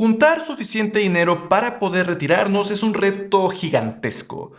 Juntar suficiente dinero para poder retirarnos es un reto gigantesco.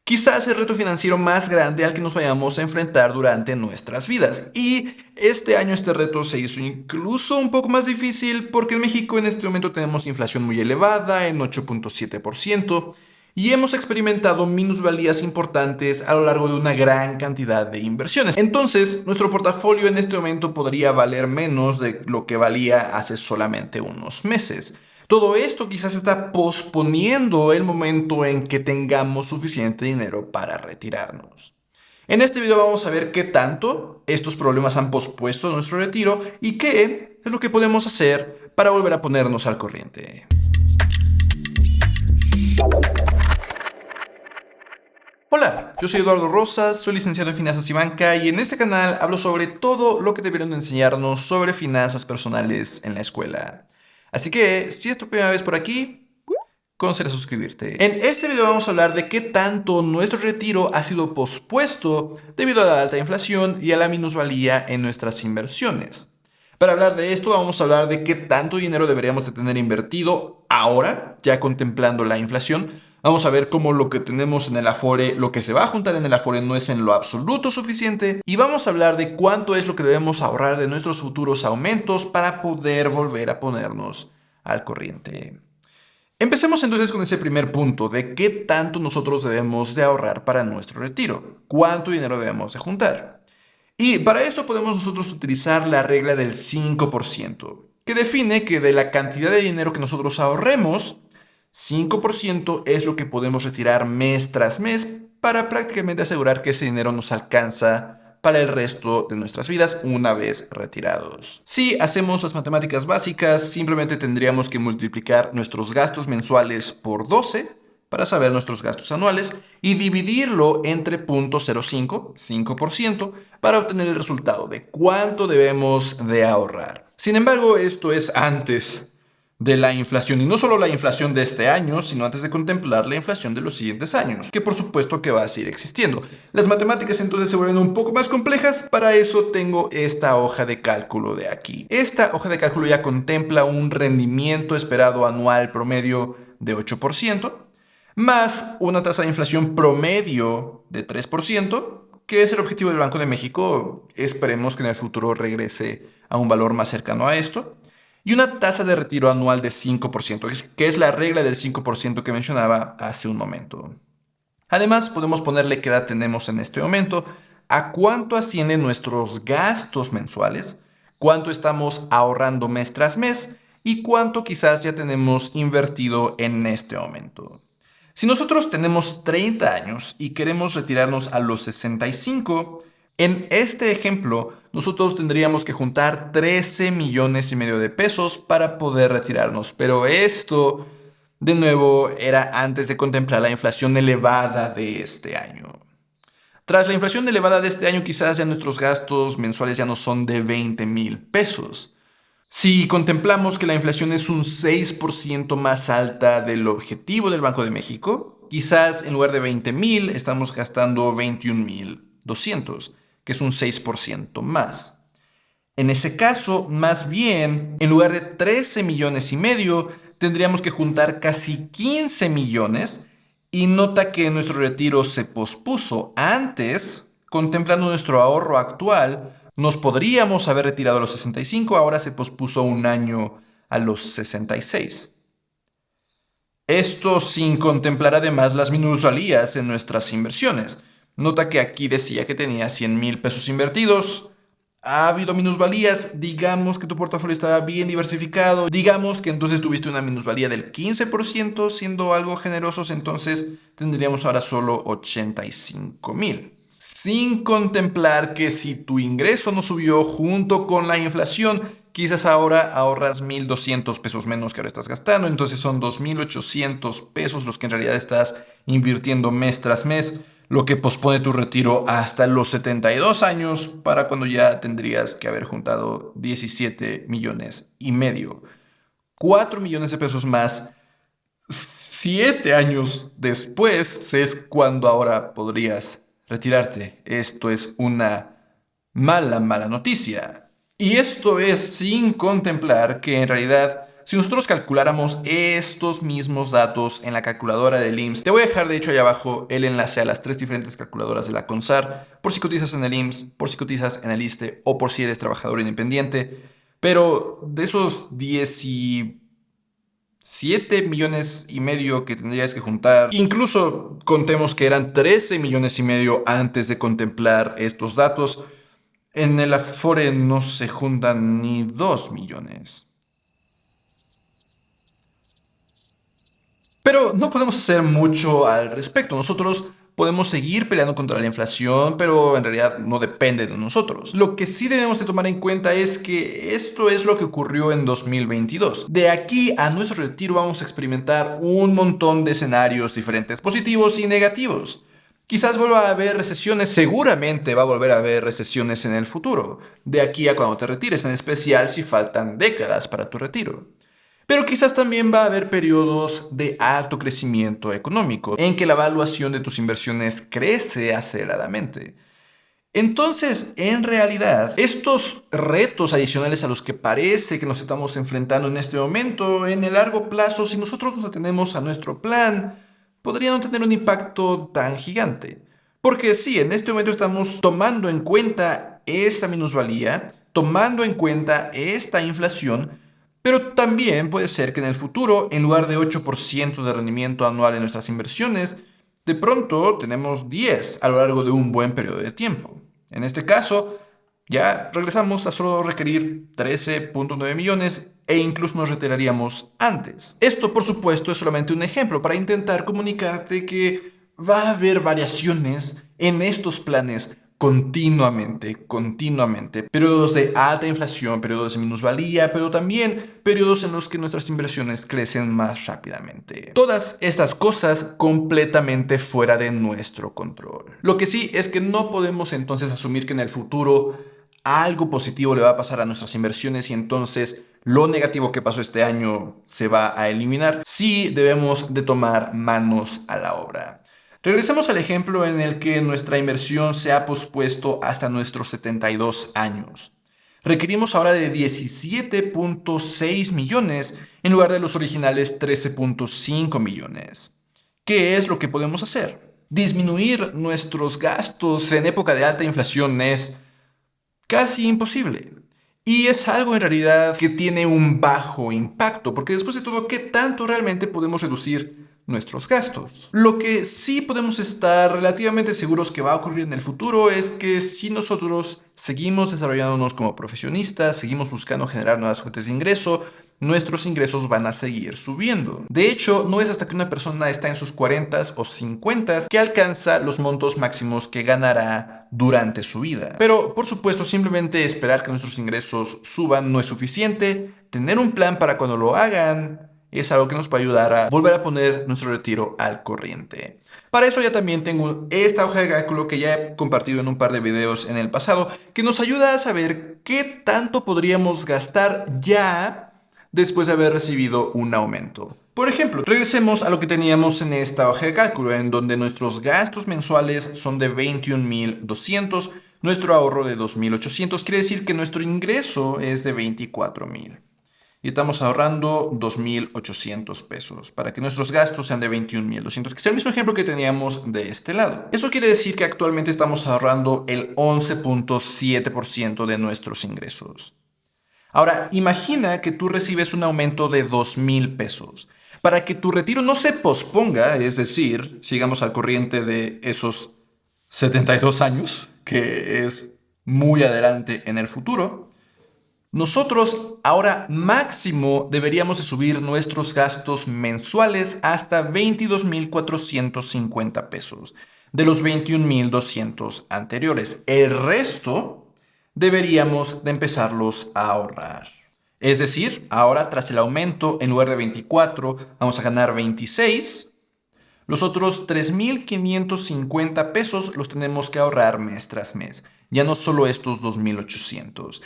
Quizás el reto financiero más grande al que nos vayamos a enfrentar durante nuestras vidas. Y este año este reto se hizo incluso un poco más difícil porque en México en este momento tenemos inflación muy elevada, en 8.7%, y hemos experimentado minusvalías importantes a lo largo de una gran cantidad de inversiones. Entonces, nuestro portafolio en este momento podría valer menos de lo que valía hace solamente unos meses. Todo esto quizás está posponiendo el momento en que tengamos suficiente dinero para retirarnos. En este video vamos a ver qué tanto estos problemas han pospuesto nuestro retiro y qué es lo que podemos hacer para volver a ponernos al corriente. Hola, yo soy Eduardo Rosas, soy licenciado en Finanzas y Banca y en este canal hablo sobre todo lo que debieron enseñarnos sobre finanzas personales en la escuela. Así que, si es tu primera vez por aquí, considera suscribirte. En este video vamos a hablar de qué tanto nuestro retiro ha sido pospuesto debido a la alta inflación y a la minusvalía en nuestras inversiones. Para hablar de esto vamos a hablar de qué tanto dinero deberíamos de tener invertido ahora, ya contemplando la inflación. Vamos a ver cómo lo que tenemos en el Afore, lo que se va a juntar en el Afore no es en lo absoluto suficiente. Y vamos a hablar de cuánto es lo que debemos ahorrar de nuestros futuros aumentos para poder volver a ponernos al corriente. Empecemos entonces con ese primer punto de qué tanto nosotros debemos de ahorrar para nuestro retiro. ¿Cuánto dinero debemos de juntar? Y para eso podemos nosotros utilizar la regla del 5%, que define que de la cantidad de dinero que nosotros ahorremos, 5% es lo que podemos retirar mes tras mes para prácticamente asegurar que ese dinero nos alcanza para el resto de nuestras vidas una vez retirados. Si hacemos las matemáticas básicas, simplemente tendríamos que multiplicar nuestros gastos mensuales por 12 para saber nuestros gastos anuales y dividirlo entre 0.05, 5%, para obtener el resultado de cuánto debemos de ahorrar. Sin embargo, esto es antes de la inflación, y no solo la inflación de este año, sino antes de contemplar la inflación de los siguientes años, que por supuesto que va a seguir existiendo. Las matemáticas entonces se vuelven un poco más complejas. Para eso tengo esta hoja de cálculo de aquí. Esta hoja de cálculo ya contempla un rendimiento esperado anual promedio de 8%, más una tasa de inflación promedio de 3%, que es el objetivo del Banco de México. Esperemos que en el futuro regrese a un valor más cercano a esto. Y una tasa de retiro anual de 5%, que es la regla del 5% que mencionaba hace un momento. Además, podemos ponerle qué edad tenemos en este momento, a cuánto ascienden nuestros gastos mensuales, cuánto estamos ahorrando mes tras mes y cuánto quizás ya tenemos invertido en este momento. Si nosotros tenemos 30 años y queremos retirarnos a los 65, en este ejemplo, nosotros tendríamos que juntar 13 millones y medio de pesos para poder retirarnos. Pero esto, de nuevo, era antes de contemplar la inflación elevada de este año. Tras la inflación elevada de este año, quizás ya nuestros gastos mensuales ya no son de 20,000 pesos. Si contemplamos que la inflación es un 6% más alta del objetivo del Banco de México, quizás en lugar de 20,000 estamos gastando 21,200, que es un 6% más. En ese caso, más bien, en lugar de 13 millones y medio, tendríamos que juntar casi 15 millones. Y nota que nuestro retiro se pospuso. Antes, contemplando nuestro ahorro actual, nos podríamos haber retirado a los 65, ahora se pospuso un año a los 66. Esto sin contemplar además las minusvalías en nuestras inversiones. Nota que aquí decía que tenía 100,000 pesos invertidos. Ha habido minusvalías, digamos que tu portafolio estaba bien diversificado, digamos que entonces tuviste una minusvalía del 15%, siendo algo generosos, entonces tendríamos ahora solo 85,000. Sin contemplar que si tu ingreso no subió junto con la inflación, quizás ahora ahorras 1,200 pesos menos que ahora estás gastando, entonces son 2,800 pesos los que en realidad estás invirtiendo mes tras mes, lo que pospone tu retiro hasta los 72 años, para cuando ya tendrías que haber juntado 17 millones y medio. 4 millones de pesos más, 7 años después es cuando ahora podrías retirarte. Esto es una mala noticia. Y esto es sin contemplar que en realidad si nosotros calculáramos estos mismos datos en la calculadora del IMSS, te voy a dejar de hecho ahí abajo el enlace a las 3 diferentes calculadoras de la CONSAR, por si cotizas en el IMSS, por si cotizas en el ISSSTE o por si eres trabajador independiente. Pero de esos 17,5 millones que tendrías que juntar, incluso contemos que eran 13,5 millones antes de contemplar estos datos, en el Afore no se juntan ni 2 millones. Pero no podemos hacer mucho al respecto. Nosotros podemos seguir peleando contra la inflación, pero en realidad no depende de nosotros. Lo que sí debemos de tomar en cuenta es que esto es lo que ocurrió en 2022. De aquí a nuestro retiro vamos a experimentar un montón de escenarios diferentes, positivos y negativos. Quizás vuelva a haber recesiones, seguramente va a volver a haber recesiones en el futuro, de aquí a cuando te retires, en especial si faltan décadas para tu retiro. Pero quizás también va a haber periodos de alto crecimiento económico, en que la valuación de tus inversiones crece aceleradamente. Entonces, en realidad, estos retos adicionales a los que parece que nos estamos enfrentando en este momento, en el largo plazo, si nosotros nos atenemos a nuestro plan, podrían no tener un impacto tan gigante. Porque sí, en este momento estamos tomando en cuenta esta minusvalía, tomando en cuenta esta inflación, pero también puede ser que en el futuro, en lugar de 8% de rendimiento anual en nuestras inversiones, de pronto tenemos 10 a lo largo de un buen periodo de tiempo. En este caso, ya regresamos a solo requerir 13,9 millones e incluso nos retiraríamos antes. Esto, por supuesto, es solamente un ejemplo para intentar comunicarte que va a haber variaciones en estos planes continuamente. Periodos de alta inflación, periodos de minusvalía, pero también periodos en los que nuestras inversiones crecen más rápidamente. Todas estas cosas completamente fuera de nuestro control. Lo que sí es que no podemos entonces asumir que en el futuro algo positivo le va a pasar a nuestras inversiones y entonces lo negativo que pasó este año se va a eliminar. Sí debemos de tomar manos a la obra. Regresemos al ejemplo en el que nuestra inversión se ha pospuesto hasta nuestros 72 años. Requerimos ahora de 17,6 millones en lugar de los originales 13,5 millones. ¿Qué es lo que podemos hacer? Disminuir nuestros gastos en época de alta inflación es casi imposible. Y es algo en realidad que tiene un bajo impacto, porque después de todo, ¿qué tanto realmente podemos reducir nuestros gastos? Lo que sí podemos estar relativamente seguros que va a ocurrir en el futuro es que si nosotros seguimos desarrollándonos como profesionistas, seguimos buscando generar nuevas fuentes de ingreso, nuestros ingresos van a seguir subiendo. De hecho, no es hasta que una persona está en sus 40 o 50 que alcanza los montos máximos que ganará durante su vida. Pero, por supuesto, simplemente esperar que nuestros ingresos suban no es suficiente. Tener un plan para cuando lo hagan es algo que nos puede ayudar a volver a poner nuestro retiro al corriente. Para eso ya también tengo esta hoja de cálculo que ya he compartido en un par de videos en el pasado, que nos ayuda a saber qué tanto podríamos gastar ya después de haber recibido un aumento. Por ejemplo, regresemos a lo que teníamos en esta hoja de cálculo, en donde nuestros gastos mensuales son de 21,200, nuestro ahorro de 2,800, quiere decir que nuestro ingreso es de 24,000. Y estamos ahorrando 2,800 pesos para que nuestros gastos sean de 21,200, que es el mismo ejemplo que teníamos de este lado. Eso quiere decir que actualmente estamos ahorrando el 11,7% de nuestros ingresos. Ahora, imagina que tú recibes un aumento de 2,000 pesos. Para que tu retiro no se posponga, es decir, sigamos al corriente de esos 72 años, que es muy adelante en el futuro, nosotros ahora máximo deberíamos de subir nuestros gastos mensuales hasta 22,450 pesos, de los 21,200 anteriores. El resto deberíamos de empezarlos a ahorrar. Es decir, ahora tras el aumento, en lugar de 24, vamos a ganar 26. Los otros 3,550 pesos los tenemos que ahorrar mes tras mes. Ya no solo estos 2,800.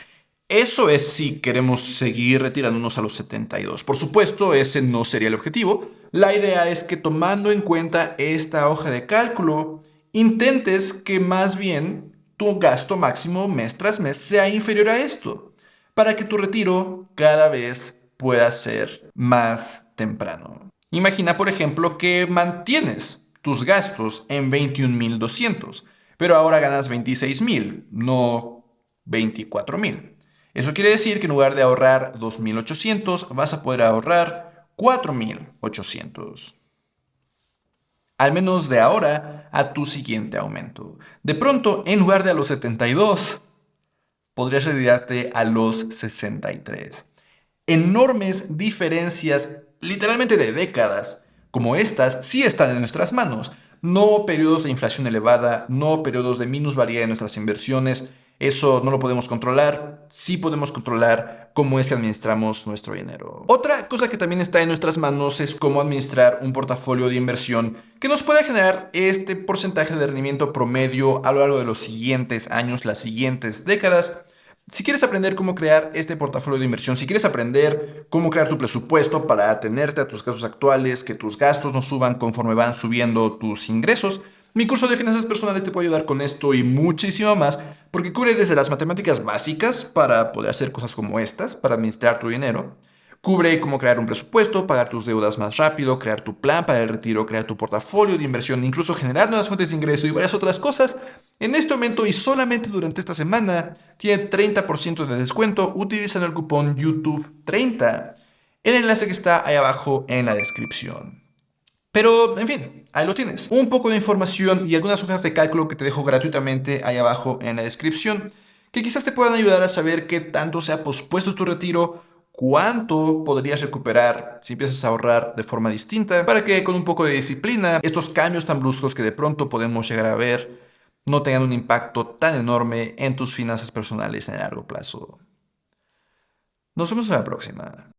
Eso es si queremos seguir retirándonos a los 72. Por supuesto, ese no sería el objetivo. La idea es que tomando en cuenta esta hoja de cálculo, intentes que más bien tu gasto máximo mes tras mes sea inferior a esto, para que tu retiro cada vez pueda ser más temprano. Imagina, por ejemplo, que mantienes tus gastos en 21.200, pero ahora ganas 26.000, no 24.000. Eso quiere decir que en lugar de ahorrar 2.800, vas a poder ahorrar 4.800. Al menos de ahora a tu siguiente aumento. De pronto, en lugar de a los 72, podrías retirarte a los 63. Enormes diferencias, literalmente de décadas, como estas, sí están en nuestras manos. No periodos de inflación elevada, no periodos de minusvalía en nuestras inversiones. Eso no lo podemos controlar. Sí podemos controlar cómo es que administramos nuestro dinero. Otra cosa que también está en nuestras manos es cómo administrar un portafolio de inversión que nos pueda generar este porcentaje de rendimiento promedio a lo largo de los siguientes años, las siguientes décadas. Si quieres aprender cómo crear este portafolio de inversión, si quieres aprender cómo crear tu presupuesto para atenerte a tus gastos actuales, que tus gastos no suban conforme van subiendo tus ingresos, mi curso de finanzas personales te puede ayudar con esto y muchísimo más, porque cubre desde las matemáticas básicas para poder hacer cosas como estas, para administrar tu dinero. Cubre cómo crear un presupuesto, pagar tus deudas más rápido, crear tu plan para el retiro, crear tu portafolio de inversión, incluso generar nuevas fuentes de ingreso y varias otras cosas. En este momento y solamente durante esta semana, tiene 30% de descuento utilizando el cupón YouTube30. El enlace que está ahí abajo en la descripción. Pero, en fin, ahí lo tienes. Un poco de información y algunas hojas de cálculo que te dejo gratuitamente ahí abajo en la descripción, que quizás te puedan ayudar a saber qué tanto se ha pospuesto tu retiro, cuánto podrías recuperar si empiezas a ahorrar de forma distinta, para que con un poco de disciplina, estos cambios tan bruscos que de pronto podemos llegar a ver, no tengan un impacto tan enorme en tus finanzas personales en el largo plazo. Nos vemos en la próxima.